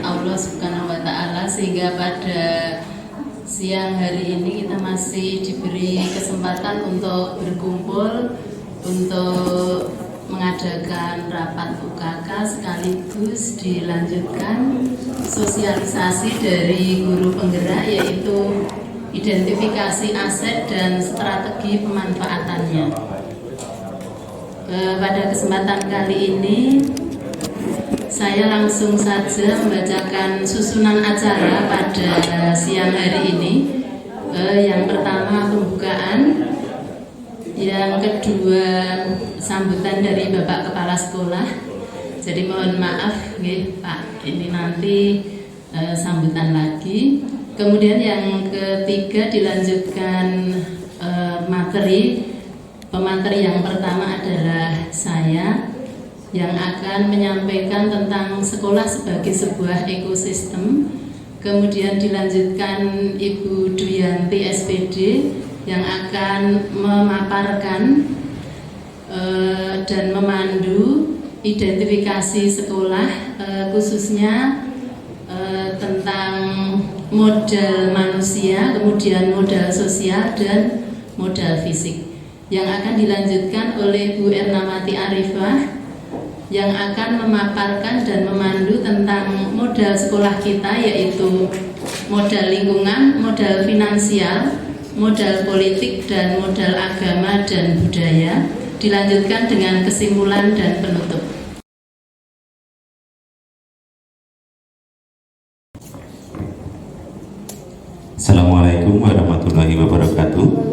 rahmat Allah Subhanahu wa Ta'ala, sehingga pada siang hari ini kita masih diberi kesempatan untuk berkumpul untuk mengadakan rapat UKK sekaligus dilanjutkan sosialisasi dari guru penggerak, yaitu identifikasi aset dan strategi pemanfaatannya. Pada kesempatan kali ini saya langsung saja membacakan susunan acara pada siang hari ini. Yang pertama pembukaan, yang kedua sambutan dari Bapak Kepala Sekolah. Jadi mohon maaf Pak, ini nanti sambutan lagi. Kemudian yang ketiga dilanjutkan materi. Pemateri yang pertama adalah saya yang akan menyampaikan tentang sekolah sebagai sebuah ekosistem. Kemudian dilanjutkan Ibu Duyanti SPD yang akan memaparkan dan memandu identifikasi sekolah, khususnya tentang modal manusia, kemudian modal sosial dan modal fisik. Yang akan dilanjutkan oleh Bu Ernawati Arifah yang akan memaparkan dan memandu tentang modal sekolah kita, yaitu modal lingkungan, modal finansial, modal politik, dan modal agama dan budaya. Dilanjutkan dengan kesimpulan dan penutup. Assalamualaikum warahmatullahi wabarakatuh.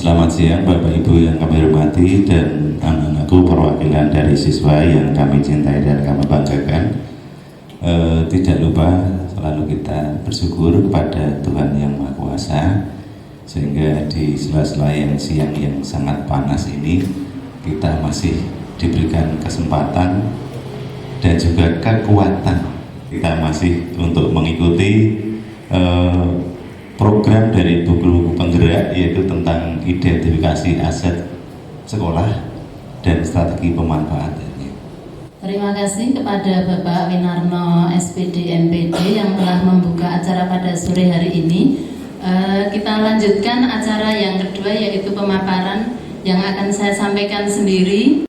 Selamat siang Bapak Ibu yang kami hormati dan anak-anakku, perwakilan dari siswa yang kami cintai dan kami banggakan. Tidak lupa selalu kita bersyukur kepada Tuhan Yang Maha Kuasa, sehingga di sela-sela yang siang yang sangat panas ini kita masih diberikan kesempatan dan juga kekuatan kita masih untuk mengikuti program dari buku penggerak, yaitu tentang identifikasi aset sekolah dan strategi pemanfaatannya. Terima kasih kepada Bapak Winarno SPD MPD yang telah membuka acara pada sore hari ini. Kita lanjutkan acara yang kedua, yaitu pemaparan yang akan saya sampaikan sendiri.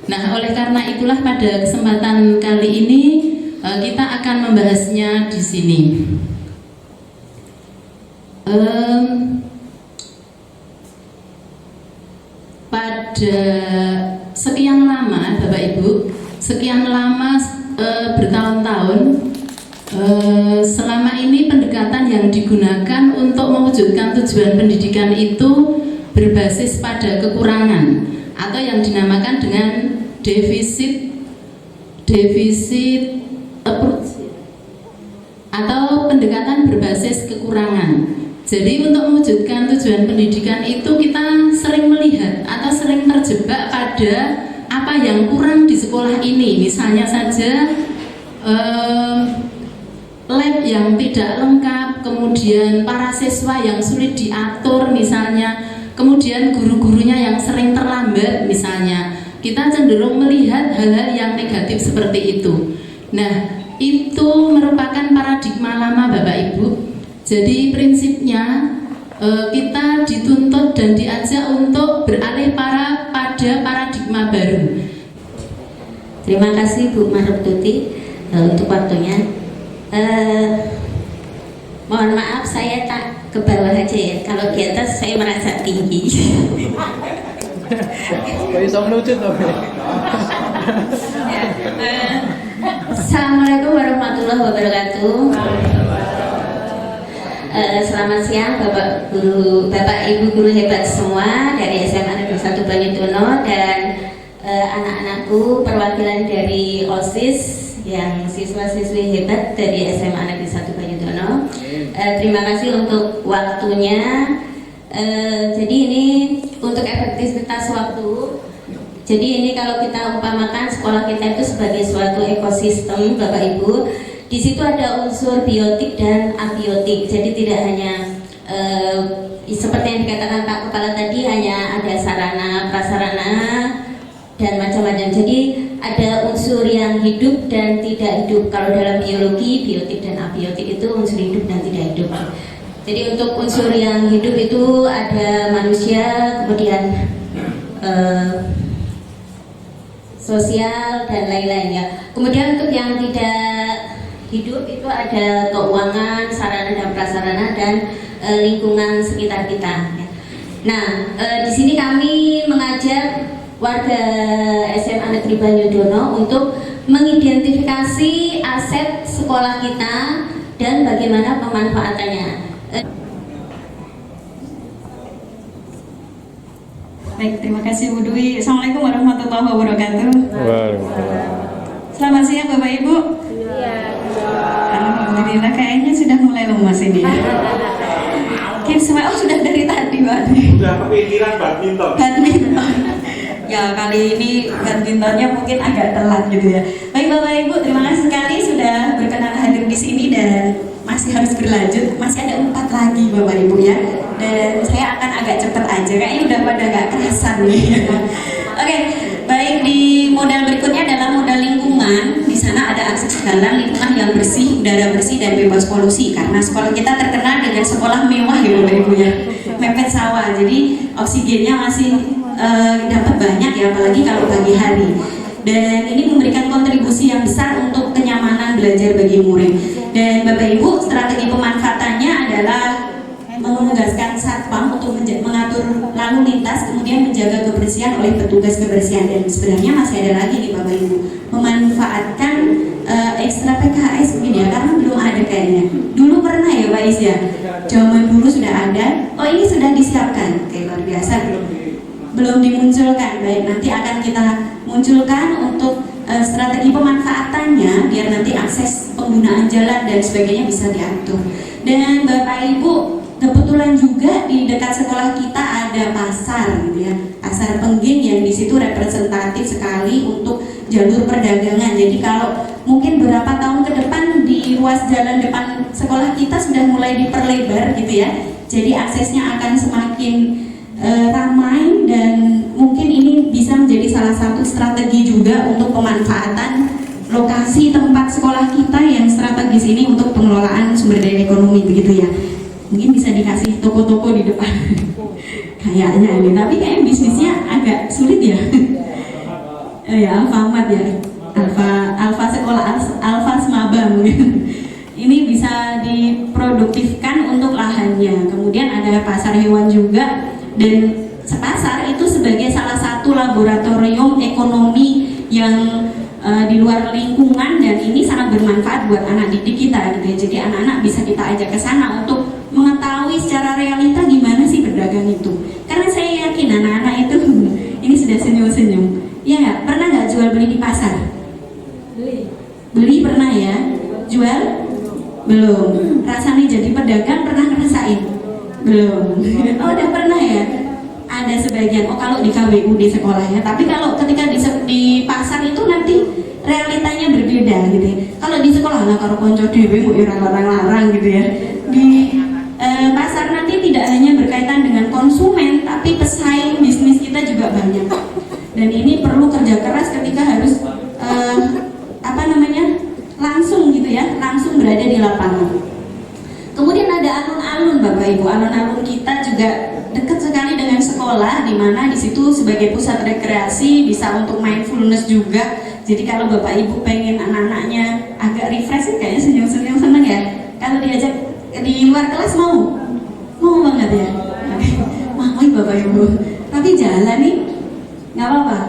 Nah, oleh karena itulah pada kesempatan kali ini kita akan membahasnya di sini. Pada sekian lama, Bapak Ibu, bertahun-tahun, selama ini pendekatan yang digunakan untuk mewujudkan tujuan pendidikan itu berbasis pada kekurangan atau yang dinamakan dengan defisit approach atau pendekatan berbasis kekurangan. Jadi untuk mewujudkan tujuan pendidikan itu kita sering melihat atau sering terjebak pada apa yang kurang di sekolah ini. Misalnya saja lab yang tidak lengkap, kemudian para siswa yang sulit diatur misalnya, kemudian guru-gurunya yang sering terlambat misalnya. Kita cenderung melihat hal-hal yang negatif seperti itu. Nah, itu merupakan paradigma lama Bapak Ibu. Jadi prinsipnya kita dituntut dan diajak untuk beralih pada paradigma baru. Terima kasih Bu Maruptuti untuk waktunya. Mohon maaf saya tak ke bawah aja ya. Kalau di atas saya merasa tinggi. Assalamualaikum warahmatullahi wabarakatuh. Selamat siang Bapak Ibu guru hebat semua dari SMA Negeri 1 Banyudono dan anak-anakku perwakilan dari OSIS yang siswa-siswi hebat dari SMA Negeri 1 Banyudono. Terima kasih untuk waktunya. Jadi ini untuk efektivitas waktu. Jadi ini kalau kita umpamakan sekolah kita itu sebagai suatu ekosistem, Bapak Ibu, di situ ada unsur biotik dan abiotik. Jadi tidak hanya seperti yang dikatakan Pak Kepala tadi, hanya ada sarana, prasarana dan macam-macam. Jadi ada unsur yang hidup dan tidak hidup. Kalau dalam biologi, biotik dan abiotik itu unsur hidup dan tidak hidup. Jadi untuk unsur yang hidup itu ada manusia, kemudian sosial dan lain-lain ya. Kemudian untuk yang tidak hidup itu ada keuangan, sarana dan prasarana dan lingkungan sekitar kita. Ya. Nah, di sini kami mengajak warga SMA Negeri Banyudono untuk mengidentifikasi aset sekolah kita dan bagaimana pemanfaatannya. Baik, terima kasih Bu Dwi. Assalamualaikum warahmatullahi wabarakatuh. Selamat siang Bapak Ibu. Alhamdulillah kayaknya sudah mulai lemas ini. Semua sudah dari tadi Pak. Sudah kepikiran badminton. Ya kali ini badmintonnya mungkin agak telat gitu ya. Baik Bapak Ibu, terima kasih sekali sudah berkenan hadir di sini dan masih harus berlanjut. Masih ada 4 lagi Bapak Ibu ya. Dan saya akan agak cepat aja, kayaknya udah pada gak kerasan nih. Oke, baik, di modal berikutnya adalah modal lingkungan. Di sana ada akses jalan, lingkungan yang bersih, udara bersih dan bebas polusi. Karena sekolah kita terkenal dengan sekolah mewah ya Bapak Ibu ya, mepet sawah. Jadi oksigennya masih dapat banyak ya, apalagi kalau pagi hari. Dan ini memberikan kontribusi yang besar untuk kenyamanan belajar bagi murid. Dan Bapak Ibu, strategi pemanfaatannya adalah menugaskan satpam untuk mengatur lalu lintas, kemudian menjaga kebersihan oleh petugas kebersihan. Dan sebenarnya masih ada lagi nih Bapak Ibu, memanfaatkan ekstra PKS mungkin ya, karena belum ada kayaknya. Dulu pernah ya Pak Is ya, zaman dulu sudah ada. Oh ini sudah disiapkan, oke luar biasa. Belum dimunculkan, baik nanti akan kita munculkan untuk strategi pemanfaatannya biar nanti akses penggunaan jalan dan sebagainya bisa diatur. Dan Bapak Ibu, kebetulan juga di dekat sekolah kita ada pasar gitu ya, pasar Pengging yang di situ representatif sekali untuk jalur perdagangan. Jadi kalau mungkin beberapa tahun ke depan di ruas jalan depan sekolah kita sudah mulai diperlebar gitu ya. Jadi aksesnya akan semakin ramai dan mungkin ini bisa menjadi salah satu strategi juga untuk pemanfaatan lokasi tempat sekolah kita yang strategis ini untuk pengelolaan sumber daya ekonomi begitu ya. Mungkin bisa dikasih toko-toko di depan kayaknya ini, tapi kayak bisnisnya agak sulit ya. Ya Alfamart ya, Alfa sekolah, Alfa Semaba mungkin. Ini bisa diproduktifkan untuk lahannya. Kemudian ada pasar hewan juga, dan pasar itu sebagai salah satu laboratorium ekonomi yang di luar lingkungan, dan ini sangat bermanfaat buat anak didik kita gitu ya. Jadi anak-anak bisa kita ajak ke sana untuk mengetahui secara realita gimana sih berdagang itu. Karena saya yakin anak-anak itu ini sudah senyum-senyum. Ya, pernah nggak jual beli di pasar? Beli pernah ya? Jual? Belum. Rasanya jadi pedagang pernah ngerasain? Belum. Oh, udah pernah ya? Ada sebagian. Oh, kalau di KWU di sekolahnya. Tapi kalau ketika di pasar itu nanti realitanya berbeda gitu ya. Kalau di sekolah lah kalau konco dewe mau larang-larang gitu ya. Di pasar nanti tidak hanya berkaitan dengan konsumen, tapi pesaing bisnis kita juga banyak. Dan ini perlu kerja keras ketika harus langsung gitu ya, langsung berada di lapangan. Kemudian ada alun-alun Bapak Ibu, alun-alun kita juga dekat sekali dengan sekolah, di mana di situ sebagai pusat rekreasi bisa untuk mindfulness juga. Jadi kalau Bapak Ibu pengen anak-anaknya agak refresh, kayaknya senyum-senyum seneng ya. Kalau diajak di luar kelas mau banget ya. Mau Bapak Ibu. Tapi jalan nih, nggak apa-apa.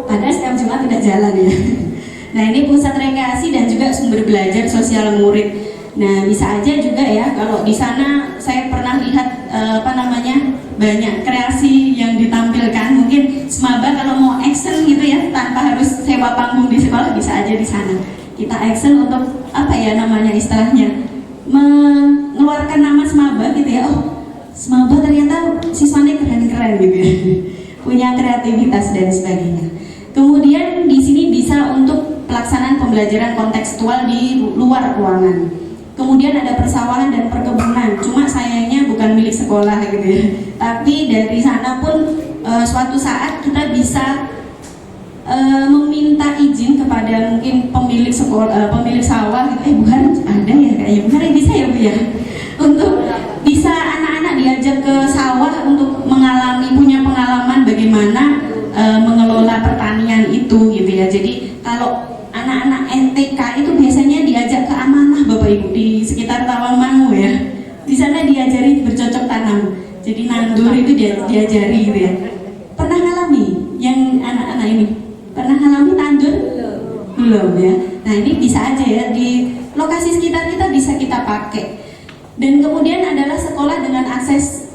Padahal setiap Jumat tidak jalan ya. Nah ini pusat rekreasi dan juga sumber belajar sosial murid. Nah bisa aja juga ya kalau di sana saya pernah lihat banyak kreasi yang ditampilkan. Mungkin semaba kalau mau action gitu ya tanpa harus sewa panggung di sekolah bisa aja di sana. Kita action untuk istilahnya mengeluarkan nama semaba gitu ya. Oh semaba ternyata siswanya keren-keren gitu ya. Punya kreativitas dan sebagainya. Kemudian di sini bisa untuk pelaksanaan pembelajaran kontekstual di luar ruangan. Kemudian ada persawahan dan perkebunan, cuma sayangnya bukan milik sekolah gitu ya. Tapi dari sana pun suatu saat kita bisa meminta izin kepada mungkin pemilik sekolah, pemilik sawah gitu. Bu Har ada ya kayaknya, Bu Har bisa ya Bu ya, untuk bisa anak-anak diajak ke sawah untuk punya pengalaman bagaimana mengelola pertanian itu gitu ya. Jadi kalau anak-anak NTK itu biasanya diajak ke amanah Bapak Ibu di sekitar Tawangmangu ya. Di sana diajari bercocok tanam. Jadi nandur itu diajari gitu ya. Pernah ngalami yang anak-anak ini? Pernah ngalami tandur? Belum ya. Nah ini bisa aja ya di lokasi sekitar kita bisa kita pakai. Dan kemudian adalah sekolah dengan akses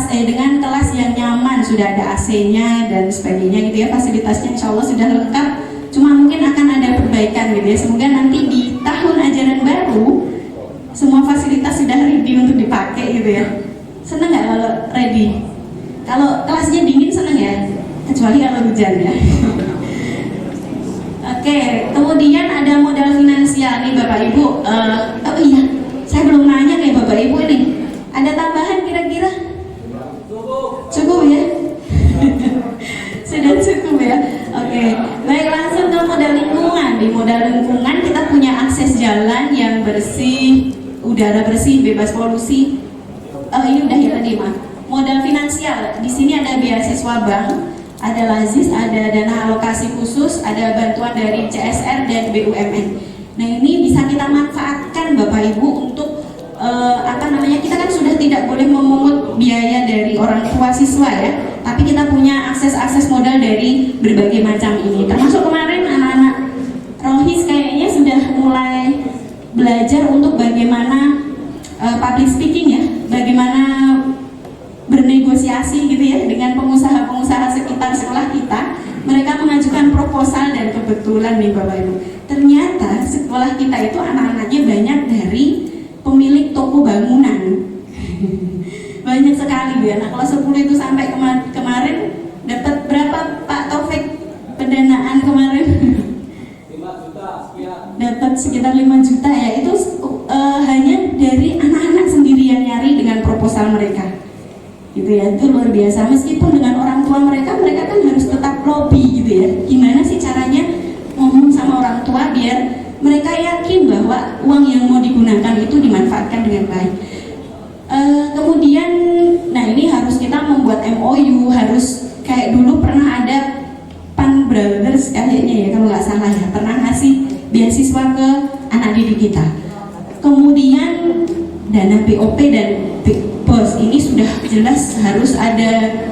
dengan kelas yang nyaman, sudah ada AC-nya dan sebagainya gitu ya. Fasilitasnya insya Allah sudah lengkap. Cuma mungkin akan ada perbaikan gitu ya. Semoga nanti di tahun ajaran baru semua fasilitas sudah ready untuk dipakai gitu ya. Seneng nggak kalau ready? Kalau kelasnya dingin seneng ya? Kecuali kalau hujan ya. Oke, kemudian ada modal finansial nih Bapak Ibu. Oh iya, saya belum nanya nih Bapak Ibu ini. Ada tambahan kira-kira? Cukup ya? Sudah cukup ya. Oke, baik langsung ke modal lingkungan. Di modal lingkungan kita punya akses jalan yang bersih, udara bersih, bebas polusi. Ini udah ya tadi maaf. Modal finansial. Di sini ada beasiswa bank, ada lazis, ada dana alokasi khusus, ada bantuan dari CSR dan BUMN. Nah ini bisa kita manfaatkan Bapak Ibu untuk kita kan sudah tidak boleh memungut biaya dari orang tua siswa ya, tapi kita punya akses modal dari berbagai macam ini. Termasuk kemarin anak-anak Rohis kayaknya sudah mulai belajar untuk bagaimana public speaking ya, bagaimana bernegosiasi gitu ya dengan pengusaha-pengusaha sekitar sekolah kita. Mereka mengajukan proposal dan kebetulan nih Bapak Ibu, ternyata sekolah kita itu anak-anaknya banyak dari pemilik toko bangunan. Banyak sekali ya. Nah, kalau 10 itu sampai kemarin dapat berapa Pak Taufik pendanaan kemarin? 5 juta sekian. Dapat sekitar 5 juta ya. Itu hanya dari anak-anak sendiri yang nyari dengan proposal mereka. Gitu ya. Itu luar biasa. Meskipun dengan orang tua mereka kan harus tetap lobby gitu ya. Gimana sih caranya ngomong sama orang tua biar mereka yakin bahwa uang yang mau digunakan itu dimanfaatkan dengan baik. Kemudian, nah ini harus kita membuat MOU, harus kayak dulu pernah ada Pan Brothers kayaknya ya kalau nggak salah ya, pernah ngasih beasiswa ke anak didik kita. Kemudian dana BOP dan Big Boss ini sudah jelas harus ada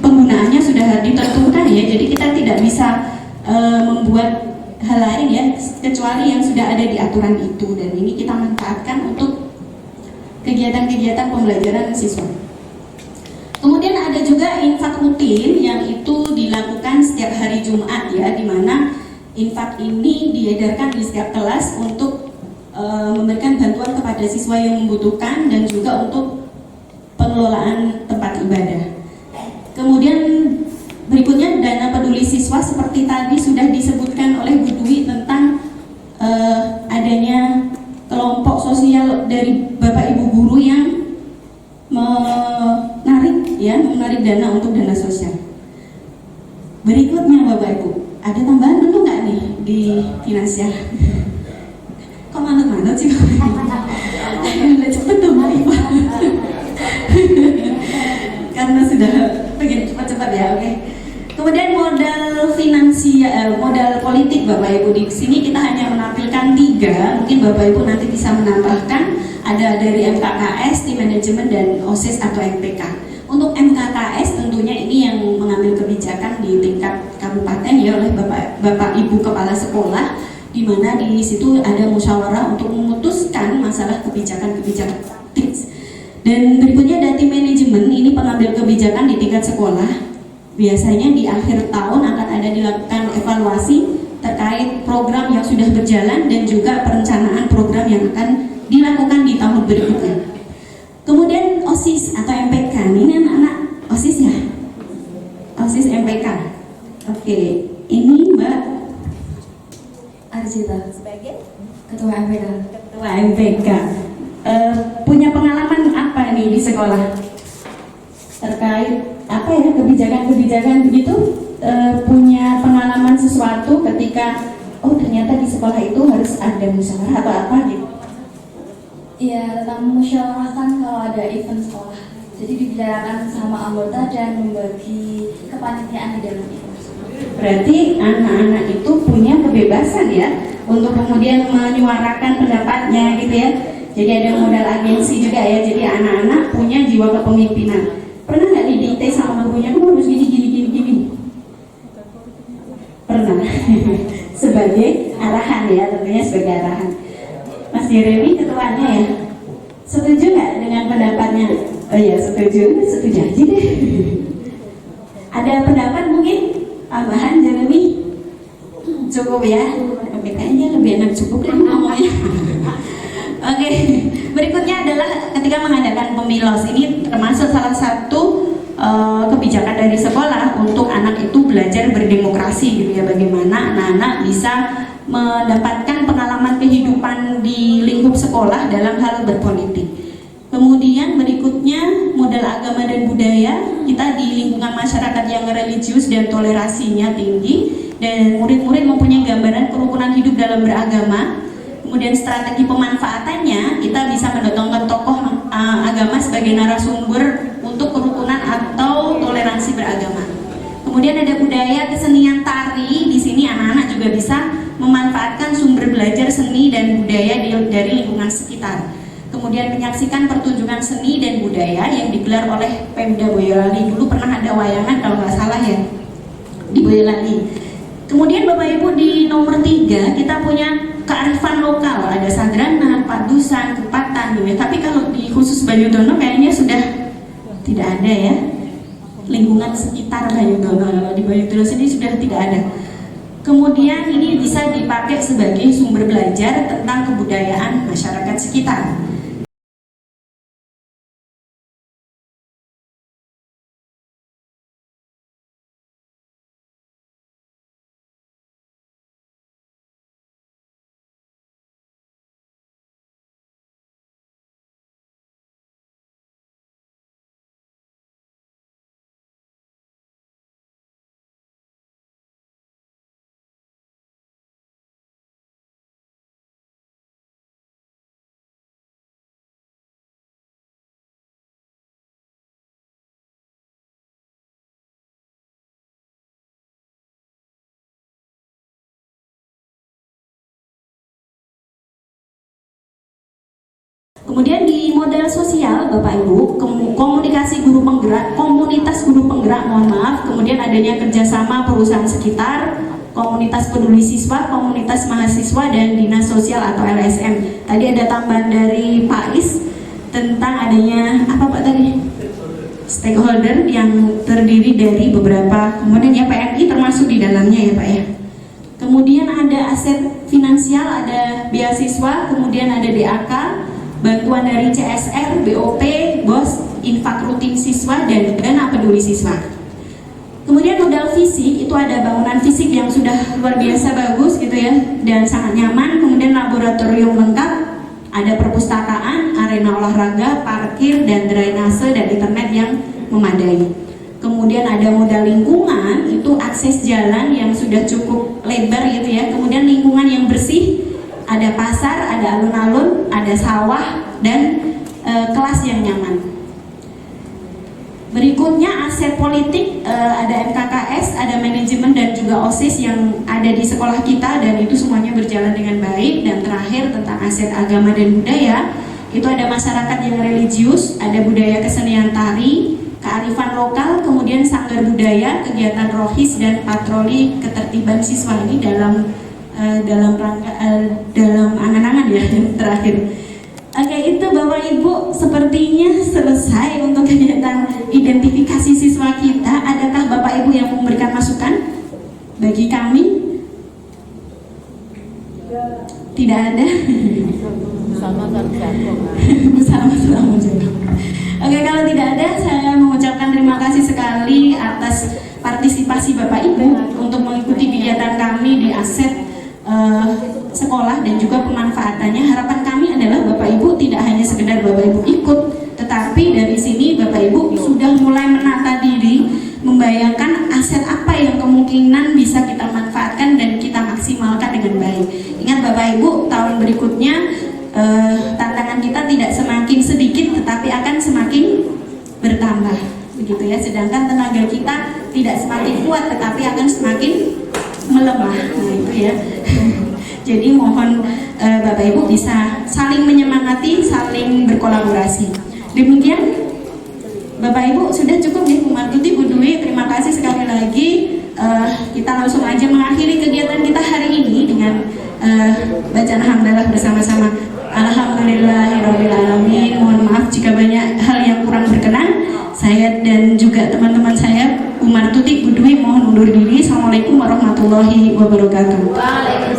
penggunaannya sudah ditentukan ya. Jadi kita tidak bisa membuat hal lain ya kecuali yang sudah ada di aturan itu, dan ini kita manfaatkan untuk kegiatan-kegiatan pembelajaran siswa. Kemudian ada juga infak rutin yang itu dilakukan setiap hari Jumat ya, di mana infak ini diedarkan di setiap kelas untuk memberikan bantuan kepada siswa yang membutuhkan dan juga untuk pengelolaan tempat ibadah. Kemudian berikutnya dana peduli siswa, seperti tadi sudah disebutkan oleh Bu Dwi tentang adanya kelompok sosial dari Bapak Ibu guru yang menarik dana untuk dana sosial. Berikutnya Bapak Ibu, ada tambahan dulu nggak nih di finansial? Kok manut-manut sih? Cepet dong Ibu. karena sudah pengen cepat-cepat ya, oke. Kemudian modal finansial, modal politik Bapak Ibu, di sini kita hanya menampilkan 3, mungkin Bapak Ibu nanti bisa menambahkan, ada dari MKKS, tim manajemen dan OSIS atau MPK. Untuk MKKS tentunya ini yang mengambil kebijakan di tingkat kabupaten ya oleh Bapak Ibu kepala sekolah, di mana di situ ada musyawarah untuk memutuskan masalah kebijakan-kebijakan praktis. Dan berikutnya ada tim manajemen, ini pengambil kebijakan di tingkat sekolah. Biasanya di akhir tahun akan ada dilakukan evaluasi terkait program yang sudah berjalan dan juga perencanaan program yang akan dilakukan di tahun berikutnya. Kemudian OSIS atau MPK, ini anak-anak OSIS ya? OSIS MPK. Oke, ini Mbak Arzita sebagai Ketua MPK. Ketua MPK. Punya pengalaman apa nih di sekolah terkait apa ya kebijakan-kebijakan begitu, punya pengalaman sesuatu ketika ternyata di sekolah itu harus ada musyawarah atau apa gitu? Iya, tentang musyawarahkan kalau ada event sekolah. Jadi dibicarakan sama anggota dan membagi kepanitiaan di dalam event. Berarti anak-anak itu punya kebebasan ya untuk kemudian menyuarakan pendapatnya gitu ya. Jadi ada modal agensi juga ya. Jadi anak-anak punya jiwa kepemimpinan. Pernah nggak didikte sama gurunya, kamu harus gini? Pernah. Sebagai arahan ya, tentunya sebagai arahan. Mas Jeremy ketuanya ya, setuju nggak dengan pendapatnya? Oh ya, setuju aja deh. Ada pendapat mungkin tambahan Jeremy? Cukup ya, kayaknya lebih enak cukup deh ngomongnya. Oke, berikutnya adalah ketika mengadakan pemilos, ini termasuk salah satu kebijakan dari sekolah untuk anak itu belajar berdemokrasi gitu ya, bagaimana anak-anak bisa mendapatkan pengalaman kehidupan di lingkup sekolah dalam hal berpolitik. Kemudian berikutnya modal agama dan budaya, kita di lingkungan masyarakat yang religius dan toleransinya tinggi dan murid-murid mempunyai gambaran kerukunan hidup dalam beragama. Kemudian strategi pemanfaatannya, kita bisa mendatangkan tokoh agama sebagai narasumber untuk kerukunan atau toleransi beragama. Kemudian ada budaya kesenian tari, di sini anak-anak juga bisa memanfaatkan sumber belajar seni dan budaya dari lingkungan sekitar. Kemudian menyaksikan pertunjukan seni dan budaya yang digelar oleh Pemda Boyolali. Dulu pernah ada wayangan kalau nggak salah ya di Boyolali. Kemudian Bapak Ibu di nomor 3 kita punya kearifan lokal, ada sadranan, padusan, kepatan gitu ya. Tapi kalau di khusus Banyudono kayaknya sudah tidak ada ya. Lingkungan sekitar Banyudono, kalau di Banyudono sini sudah tidak ada. Kemudian ini bisa dipakai sebagai sumber belajar tentang kebudayaan masyarakat sekitar. Kemudian di modal sosial Bapak Ibu, komunikasi guru penggerak, komunitas guru penggerak, kemudian adanya kerjasama perusahaan sekitar, komunitas peduli siswa, komunitas mahasiswa, dan dinas sosial atau LSM. Tadi ada tambahan dari Pak Is tentang adanya apa Pak tadi? Stakeholder yang terdiri dari beberapa, kemudian ya PMI termasuk di dalamnya ya Pak ya. Kemudian ada aset finansial, ada beasiswa, kemudian ada DAK, bantuan dari CSR, BOP, BOS, infak rutin siswa, dan dana peduli siswa. Kemudian modal fisik, itu ada bangunan fisik yang sudah luar biasa bagus gitu ya, dan sangat nyaman. Kemudian laboratorium lengkap, ada perpustakaan, arena olahraga, parkir, dan drainase dan internet yang memadai. Kemudian ada modal lingkungan, itu akses jalan yang sudah cukup lebar gitu ya. Kemudian lingkungan yang bersih, ada pasar, ada alun-alun, ada sawah, dan kelas yang nyaman. Berikut berikutnya aset politik, ada MKKS, ada manajemen dan juga OSIS yang ada di sekolah kita dan itu semuanya berjalan dengan baik. Dan terakhir tentang aset agama dan budaya, itu ada masyarakat yang religius, ada budaya kesenian tari, kearifan lokal, kemudian sanggar budaya, kegiatan rohis dan patroli ketertiban siswa ini dalam angan-angan ya yang terakhir. Oke, itu Bapak Ibu sepertinya selesai untuk kegiatan identifikasi siswa kita. Adakah Bapak Ibu yang memberikan masukan bagi kami? Tidak ada. Sama-sama jago. Oke, kalau tidak ada, saya mengucapkan terima kasih sekali atas partisipasi Bapak Ibu untuk mengikuti kegiatan kami di aset sekolah dan juga pemanfaatannya. Harapan kami adalah Bapak Ibu tidak hanya sekedar Bapak Ibu ikut, tetapi dari sini Bapak Ibu sudah mulai menata diri, membayangkan aset apa yang kemungkinan bisa kita manfaatkan dan kita maksimalkan dengan baik. Ingat Bapak Ibu, tahun berikutnya tantangan kita tidak semakin sedikit tetapi akan semakin bertambah, begitu ya. Sedangkan tenaga kita tidak semakin kuat tetapi akan semakin melemah. Nah itu ya. Jadi mohon Bapak Ibu bisa saling menyemangati, saling berkolaborasi. Demikian Bapak Ibu, sudah cukup ya Bu Martuti, Bu Dwi, terima kasih sekali lagi. Kita langsung aja mengakhiri kegiatan kita hari ini dengan bacaan hamdalah bersama-sama. Alhamdulillahirrahmanirrahim. Mohon maaf jika banyak hal yang kurang berkenan. Saya dan juga teman-teman saya, Bu Martuti, Bu Dwi, mohon undur diri. Assalamualaikum warahmatullahi wabarakatuh. Waalaikumsalam.